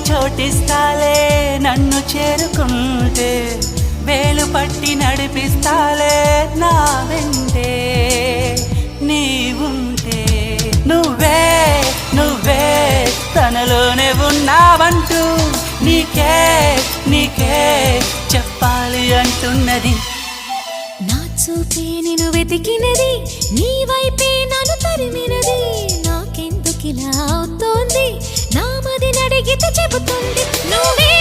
చోటిస్తాలే నన్ను చేరుకుంటే వేలు పట్టి నడిపిస్తాలే నా వెంటే నీవుంటే నువ్వే నువ్వే తనలోనే ఉన్నావంటూ నీకే నీకే చెప్పాలి అంటున్నది నా చూపే నిన్ను వెతికినది నీ వైపే నన్ను తరిమినది నాకెందుకిలా అవుతోంది నా మది నడిగితే చెబుతుంది నువ్వే